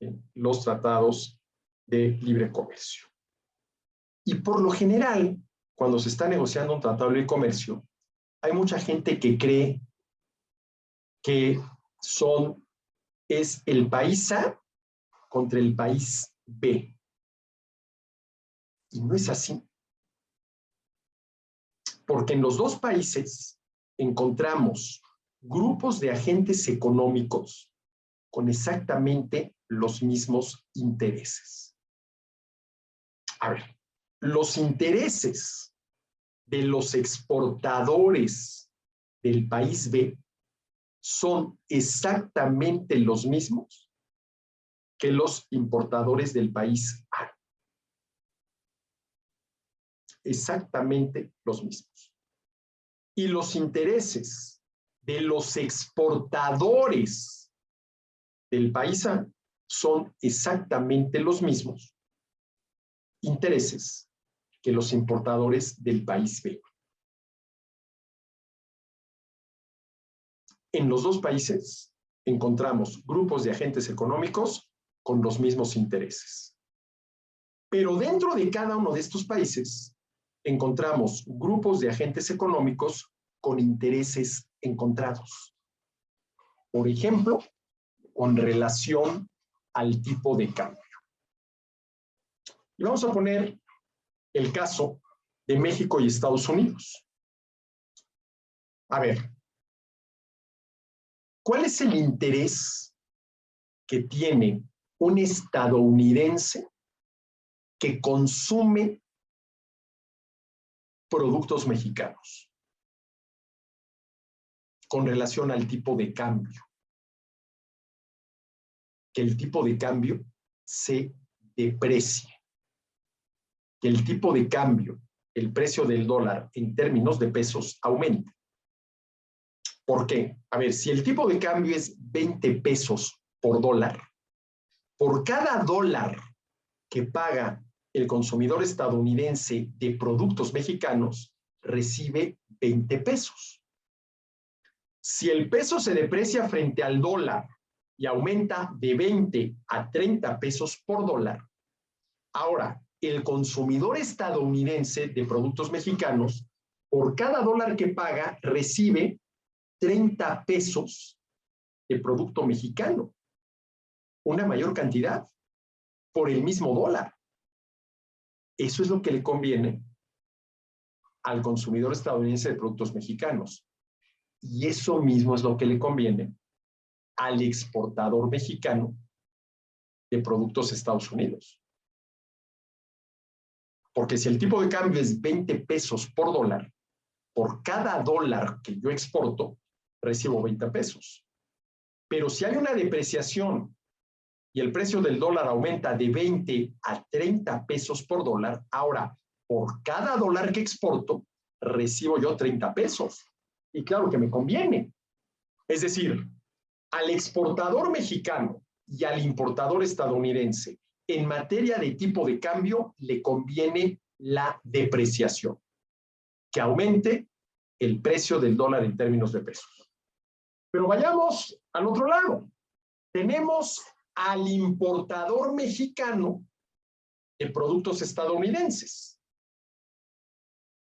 ¿Sí? Los tratados de libre comercio. Y por lo general, cuando se está negociando un tratado de libre comercio, hay mucha gente que cree que es el país A contra el país B. Y no es así. Porque en los dos países encontramos grupos de agentes económicos con exactamente los mismos intereses. A ver, los intereses de los exportadores del país B son exactamente los mismos que los importadores del país A. Exactamente los mismos. Y los intereses de los exportadores del país A son exactamente los mismos intereses que los importadores del país B. En los dos países encontramos grupos de agentes económicos con los mismos intereses. Pero dentro de cada uno de estos países encontramos grupos de agentes económicos con intereses encontrados. Por ejemplo, con relación al tipo de cambio. Y vamos a poner el caso de México y Estados Unidos. A ver, ¿cuál es el interés que tiene un estadounidense que consume productos mexicanos con relación al tipo de cambio? Que el tipo de cambio se deprecie, que el tipo de cambio, el precio del dólar en términos de pesos, aumente. ¿Por qué? A ver, si el tipo de cambio es 20 pesos por dólar, por cada dólar que paga el consumidor estadounidense de productos mexicanos, recibe 20 pesos. Si el peso se deprecia frente al dólar y aumenta de 20 a 30 pesos por dólar, ahora el consumidor estadounidense de productos mexicanos, por cada dólar que paga, recibe 30 pesos de producto mexicano, una mayor cantidad por el mismo dólar. Eso es lo que le conviene al consumidor estadounidense de productos mexicanos. Y eso mismo es lo que le conviene al exportador mexicano de productos a Estados Unidos. Porque si el tipo de cambio es 20 pesos por dólar, por cada dólar que yo exporto, recibo 20 pesos. Pero si hay una depreciación y el precio del dólar aumenta de 20 a 30 pesos por dólar, ahora, por cada dólar que exporto, recibo yo 30 pesos. Y claro que me conviene. Es decir, al exportador mexicano y al importador estadounidense, en materia de tipo de cambio, le conviene la depreciación, que aumente el precio del dólar en términos de pesos. Pero vayamos al otro lado. Tenemos al importador mexicano de productos estadounidenses.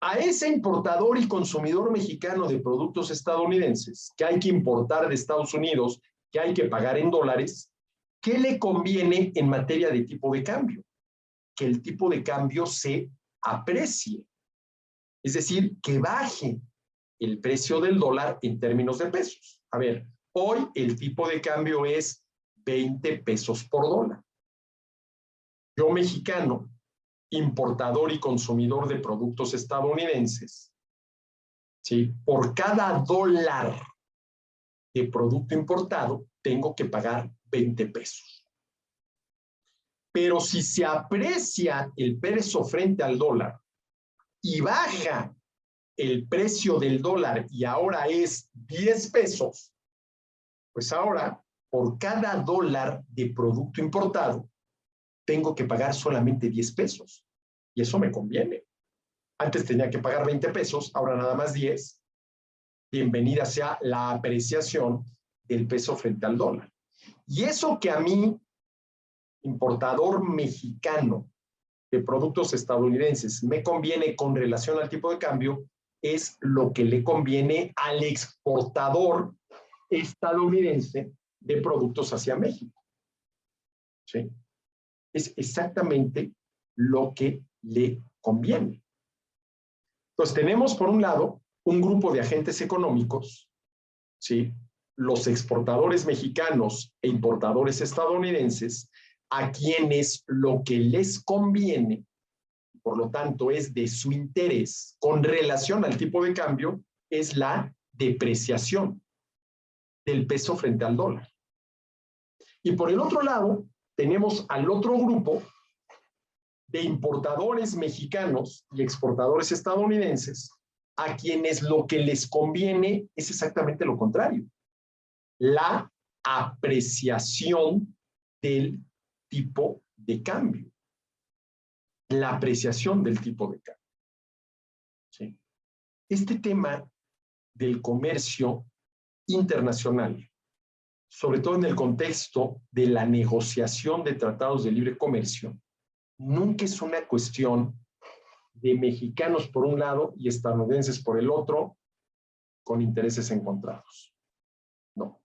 A ese importador y consumidor mexicano de productos estadounidenses, que hay que importar de Estados Unidos, que hay que pagar en dólares, ¿qué le conviene en materia de tipo de cambio? Que el tipo de cambio se aprecie, es decir, que baje el precio del dólar en términos de pesos. A ver, hoy el tipo de cambio es 20 pesos por dólar. Yo, mexicano, importador y consumidor de productos estadounidenses, ¿sí? Por cada dólar de producto importado, tengo que pagar 20 pesos. Pero si se aprecia el peso frente al dólar y baja el precio del dólar y ahora es 10 pesos, pues ahora, por cada dólar de producto importado, tengo que pagar solamente 10 pesos. Y eso me conviene. Antes tenía que pagar 20 pesos, ahora nada más 10. Bienvenida sea la apreciación del peso frente al dólar. Y eso que a mí, importador mexicano de productos estadounidenses, me conviene con relación al tipo de cambio, es lo que le conviene al exportador estadounidense de productos hacia México. ¿Sí? Es exactamente lo que le conviene. Entonces, tenemos por un lado un grupo de agentes económicos, ¿sí? Los exportadores mexicanos e importadores estadounidenses, a quienes lo que les conviene, por lo tanto es de su interés con relación al tipo de cambio, es la depreciación del peso frente al dólar. Y por el otro lado, tenemos al otro grupo de importadores mexicanos y exportadores estadounidenses, a quienes lo que les conviene es exactamente lo contrario: la apreciación del tipo de cambio. La apreciación del tipo de cambio. ¿Sí? Este tema del comercio internacional, sobre todo en el contexto de la negociación de tratados de libre comercio, nunca es una cuestión de mexicanos por un lado y estadounidenses por el otro, con intereses encontrados. No.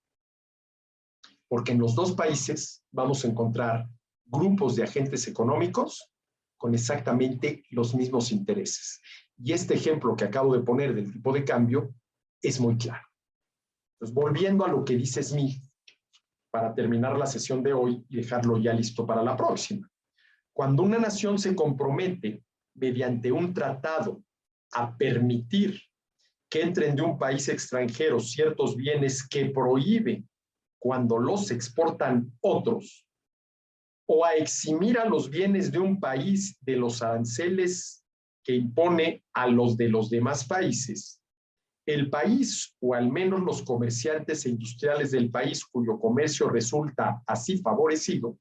Porque en los dos países vamos a encontrar grupos de agentes económicos con exactamente los mismos intereses. Y este ejemplo que acabo de poner del tipo de cambio es muy claro. Entonces, volviendo a lo que dice Smith, para terminar la sesión de hoy y dejarlo ya listo para la próxima. Cuando una nación se compromete mediante un tratado a permitir que entren de un país extranjero ciertos bienes que prohíbe cuando los exportan otros, o a eximir a los bienes de un país de los aranceles que impone a los de los demás países, el país, o al menos los comerciantes e industriales del país cuyo comercio resulta así favorecido,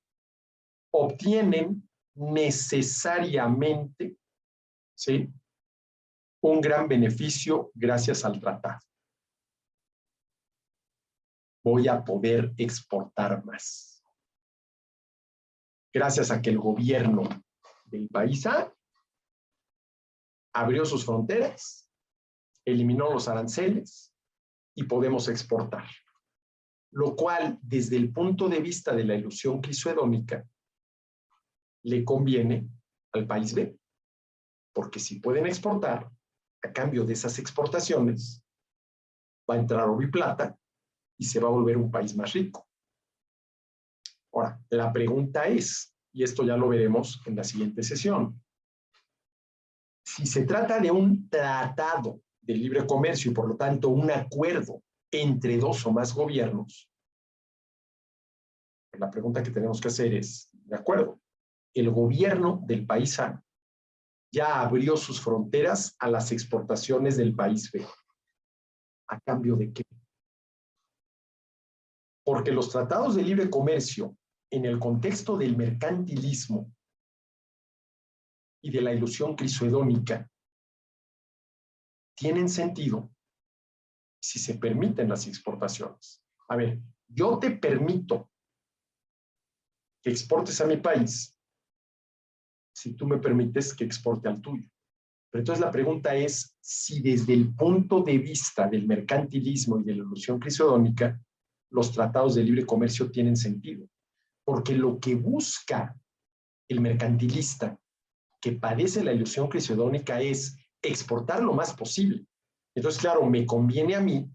obtienen necesariamente, ¿sí?, un gran beneficio gracias al tratado. Voy a poder exportar más. Gracias a que el gobierno del país A abrió sus fronteras, eliminó los aranceles y podemos exportar. Lo cual, desde el punto de vista de la ilusión crisoedónica, le conviene al país B. Porque si pueden exportar, a cambio de esas exportaciones, va a entrar oro y plata y se va a volver un país más rico. Ahora, la pregunta es, y esto ya lo veremos en la siguiente sesión, si se trata de un tratado de libre comercio y por lo tanto un acuerdo entre dos o más gobiernos, la pregunta que tenemos que hacer es, de acuerdo, el gobierno del país A ya abrió sus fronteras a las exportaciones del país B. ¿A cambio de qué? Porque los tratados de libre comercio, en el contexto del mercantilismo y de la ilusión crisoedónica, tienen sentido si se permiten las exportaciones. A ver, yo te permito que exportes a mi país si tú me permites que exporte al tuyo. Pero entonces la pregunta es si desde el punto de vista del mercantilismo y de la ilusión crisoedónica, los tratados de libre comercio tienen sentido. Porque lo que busca el mercantilista que padece la ilusión crisoedónica es exportar lo más posible. Entonces, claro, me conviene a mí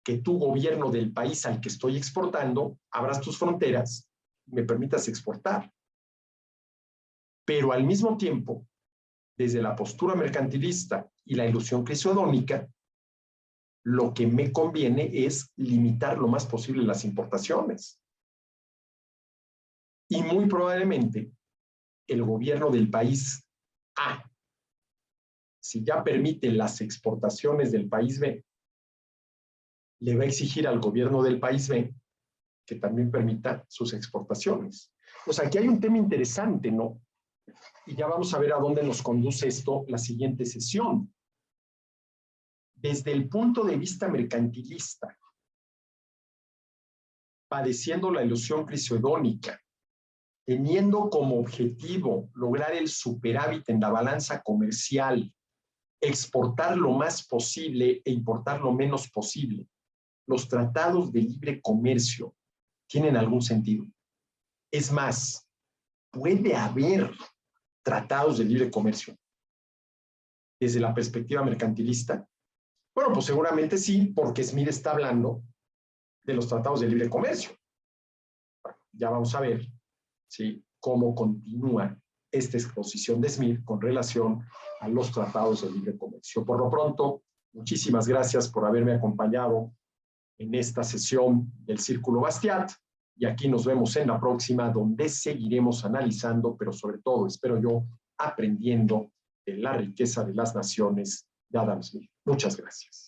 que tu gobierno del país al que estoy exportando abras tus fronteras y me permitas exportar. Pero al mismo tiempo, desde la postura mercantilista y la ilusión crisoedónica, lo que me conviene es limitar lo más posible las importaciones. Y muy probablemente el gobierno del país A, si ya permite las exportaciones del país B, le va a exigir al gobierno del país B que también permita sus exportaciones. O sea, aquí hay un tema interesante, ¿no? Y ya vamos a ver a dónde nos conduce esto la siguiente sesión. Desde el punto de vista mercantilista, padeciendo la ilusión crisoedónica, teniendo como objetivo lograr el superávit en la balanza comercial, exportar lo más posible e importar lo menos posible, los tratados de libre comercio tienen algún sentido. Es más, puede haber tratados de libre comercio desde la perspectiva mercantilista. Bueno, pues seguramente sí, porque Smith está hablando de los tratados de libre comercio. Bueno, ya vamos a ver, ¿sí?, cómo continúa esta exposición de Smith con relación a los tratados de libre comercio. Por lo pronto, muchísimas gracias por haberme acompañado en esta sesión del Círculo Bastiat, y aquí nos vemos en la próxima, donde seguiremos analizando, pero sobre todo, espero yo, aprendiendo de la riqueza de las naciones de Adam Smith. Muchas gracias.